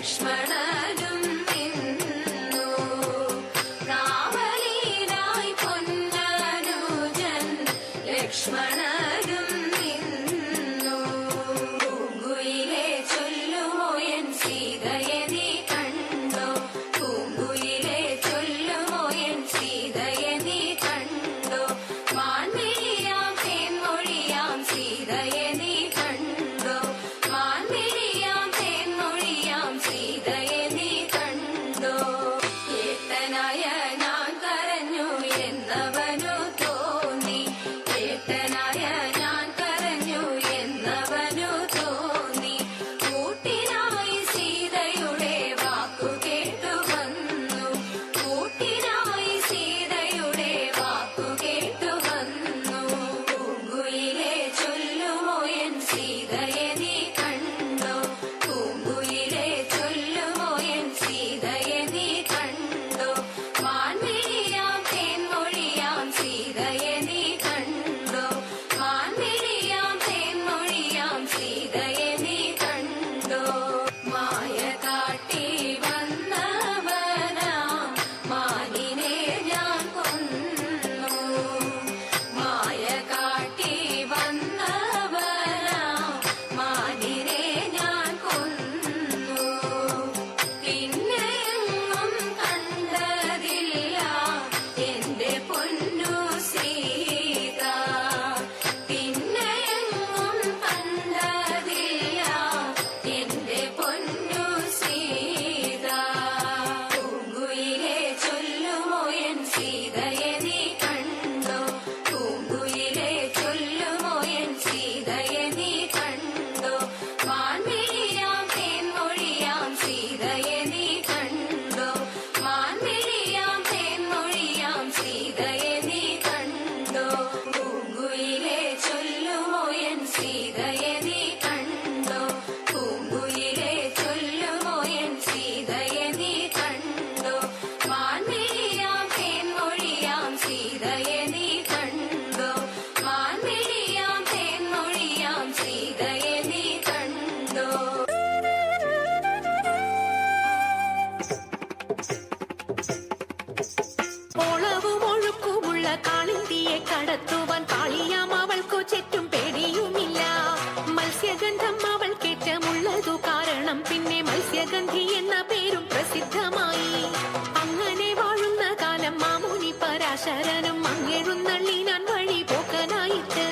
ലക്ഷ്മണനും നിന്നു കാവലിനായി പൊന്നനുജൻ ലക്ഷ്മണനും നിന്നു പൂങ്കുയിലെ ചൊല്ലുമോ എൻ സീതയെ നീ കണ്ടോ പൂങ്കുയിലെ ചൊല്ലുമോ എൻ സീതയെ നീ കണ്ടോ മാൻമിഴിയാം തേൻമൊഴിയാം സീതയെ നീ കണ്ടോ മാൻമിഴിയാം തേൻമൊഴിയാം സീതയെ നീ കണ്ടോ ഏട്ടനായ ഞാൻ കരഞ്ഞു എന്നവനു തോന്നി ഏട്ടനായ ഞാൻ കരഞ്ഞു എന്നവനു തോന്നി കൂട്ടിനായി സീതയുടെ വാക്കു കേട്ടു വന്നു കൂട്ടിനായി സീതയുടെ വാക്കു കേട്ടു വന്നു പൂങ്കുയിലെ ചൊല്ലുമോ എൻ സീതയെ നീ കണ്ടോ പൂങ്കുയിലെ ചൊല്ലുമോ എൻ സീതയെ നീ കണ്ടോ മാൻമിഴിയാം തേൻമൊഴിയാം സീതയെ നീ കണ്ടോ മാൻമിഴിയാം തേൻമൊഴിയാം സീതയെ നീ കണ്ടോ മായ കാട്ടി വന്നവനാം മാനിനെ ഞാൻ കൊന്നു മായ കാട്ടി വന്നവനാം മാനിനെ ഞാൻ കൊന്നു പിന്നെയെങ്ങും കണ്ടതില്ല എന്റെ പൊന്നു സീത പിന്നെയെങ്ങും കണ്ടതില്ല എന്റെ പൊന്നു സീത പൂങ്കുയിലെ ചൊല്ലുമോ എൻ സീതയെ നീ കണ്ടോ പൂങ്കുയിലെ ചൊല്ലുമോ എൻ സീതയെ നീ കണ്ടോ മാൻമിഴിയാം തേൻമൊഴിയാം സീതയെ നീ കണ്ടോ മാൻമിഴിയാം തേൻമൊഴിയാം സീതയെ നീ കണ്ടോ പൂങ്കുയിലെ ചൊല്ലുമോ എൻ സീതയെ നീ കണ്ടോ പൂങ്കുയിലെ ചൊല്ലുമോ എൻ സീതയെ നീ കണ്ടോ മാൻമിഴിയാം തേൻമൊഴിയാം സീതയെ നീ കണ്ടോ മാൻമിഴിയാം തേൻമൊഴിയാം സീതയെ നീ കണ്ടോ ഓളവും ഒഴുക്കുമുള്ള കാളിന്തിയെ കടത്തുവാൻ കാളിയാം അവൾക്കു ചുറ്റും പേടിയുമില്ല മത്സ്യഗന്ധം അവൾ കേറ്റമുള്ളതു കാരണം പിന്നെ മത്സ്യഗന്ധി എന്ന പേരും പ്രസിദ്ധമായി അങ്ങനെ വാഴുന്ന കാലം മാമുനി പരാശരനും മങ്ങെഴുന്നള്ളിനാൻ വഴി പോക്കനായിട്ട്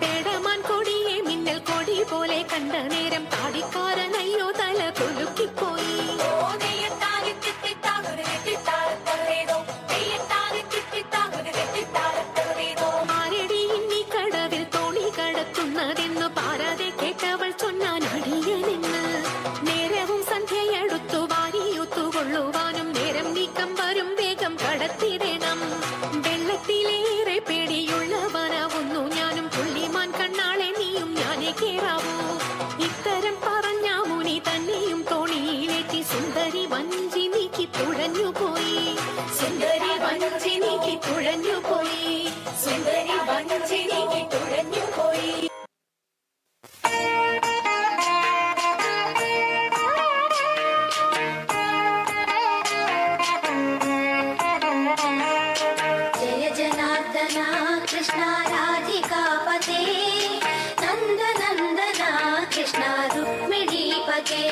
പേടമാൻ കൊടിയെ മിന്നൽ കൊടി പോലെ കണ്ട നേരം താടിക്കാരനയ്യോ തല കൊലുക്കിപ്പോയി ആരടി ഇന്നീ കടവിൽ തോണി കടത്തുന്നതെന്നു പാരാതെ കേട്ടവൾ ചൊന്നാൻ അടിയനെന്ന് നേരവും സന്ധ്യയെടുത്തു വാരിയൊത്തുകൊള്ളുവാനും നേരം നീക്കം വരും വേഗം കടത്തിടണം വെള്ളത്തിലേറെ പേടിയുള്ളവനാവുന്നു ഞാനും പുള്ളിമാൻ കണ്ണാളെ നീയും ഞാനേ കേറാവൂ ഇത്തരം പറഞ്ഞ മുനി തന്നെയും തോണിയിലേറ്റി സുന്ദരി വഞ്ചി നീക്കി തുഴഞ്ഞുപോയി സുന്ദരി വഞ്ചി നീക്കി തുഴഞ്ഞുപോയി സുന്ദരി വഞ്ചി നീക്കി തുഴഞ്ഞുപോയി जय जनार्दना कृष्ण राधिकापते नन्दनन्दना कृष्ण रुक्मिणीपते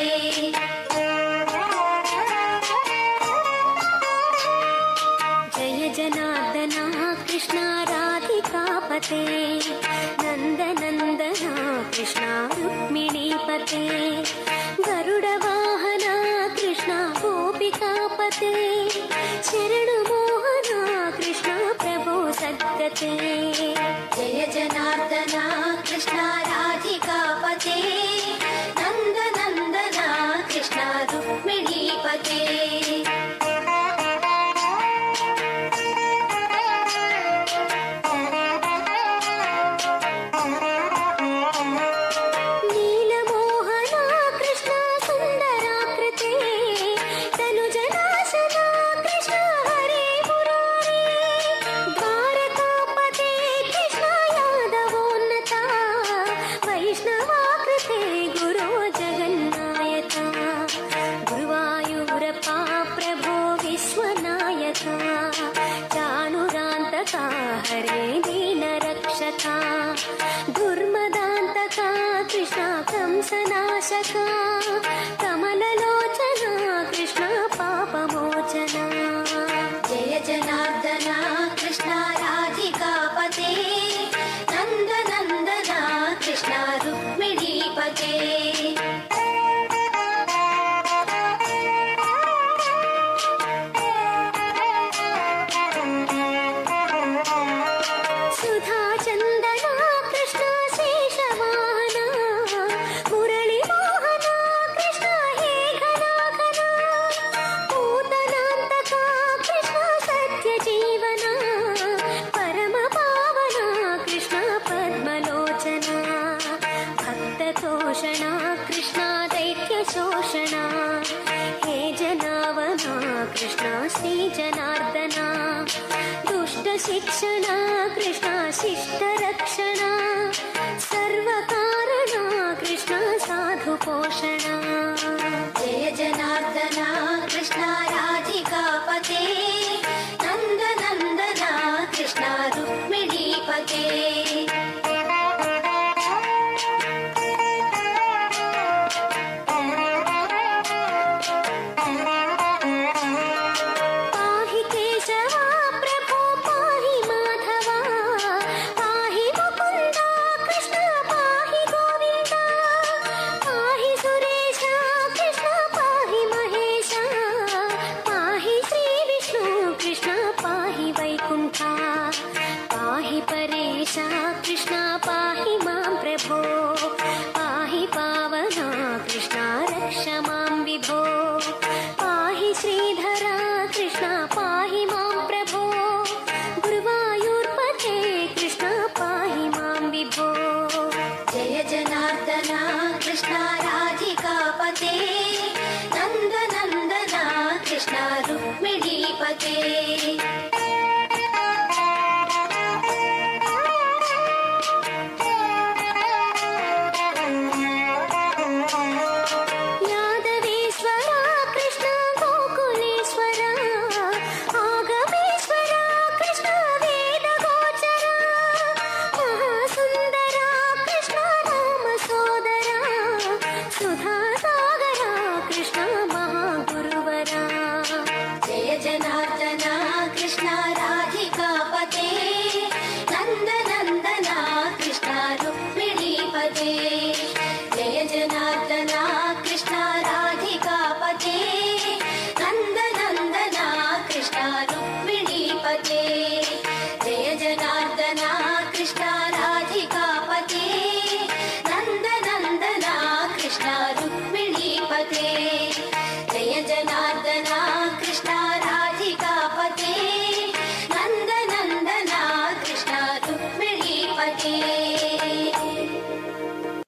जय जनार्दना कृष्ण राधिकापते नन्दनन्दना कृष्ण रुक्मिणीपते गरुडवाहना कृष्ण गोपिकापते शरणमोहना कृष्ण प्रभो सद्गते जय जनार्दना कृष्ण राधिकापते नन्दनन्दना कृष्ण रुक्मिणीपते नीलमोहना कृष्ण सुन्दराकृते तनुजनाशना कृष्ण हरे मुरारे द्वारकापते कृष्ण यादवोन्नता वैष्णवाकृते गुरो जगन्नायका हरे दीनरक्षका दुर्मदान्तका कृष्ण कंसनाशका कमललोचना कृष्ण पापमोचना जय जनार्दना कृष्ण राधिकापते नन्दनन्दना कृष्ण रुक्मिणीपते सुधा चन्दना कृष्ण शेषवाहना मुरळी मोहना कृष्ण हे घनाघना पूतनान्तका कृष्ण सत्यजीवना परम पावना कृष्ण पद्मलोचना भक्ततोषणा कृष्ण दैत्यशोषणा हे जनावना कृष्ण श्रीजनार्दना दुष्टशिक्षणा कृष्ण शिष्टरक्षणा सर्वकारणा कृष्ण साधुपोषणा जय जनार्दना कृष्ण राधिकापते नन्दनन्दना कृष्ण रुक्मिणीपते पाहि केशवा प्रभो पाहि माधवा पाहि मुकुन्दा कृष्ण पाहि गोविन्दा पाहि सुरेशा कृष्ण पाहि महेशा पाहि श्रीविष्णु कृष्ण पाहि वैकुण्ठा पाहि परेशा कृष्ण पाहि मां प्रभो पाहि पावना कृष्ण रक्ष मां विभो पाहि श्रीधरा कृष्ण पाहि मां प्रभो गुरुवायूर्पते कृष्ण पाहि मां विभो जय जनार्दना कृष्ण राधिकापते नन्दनन्दना कृष्ण रुक्मिणीपते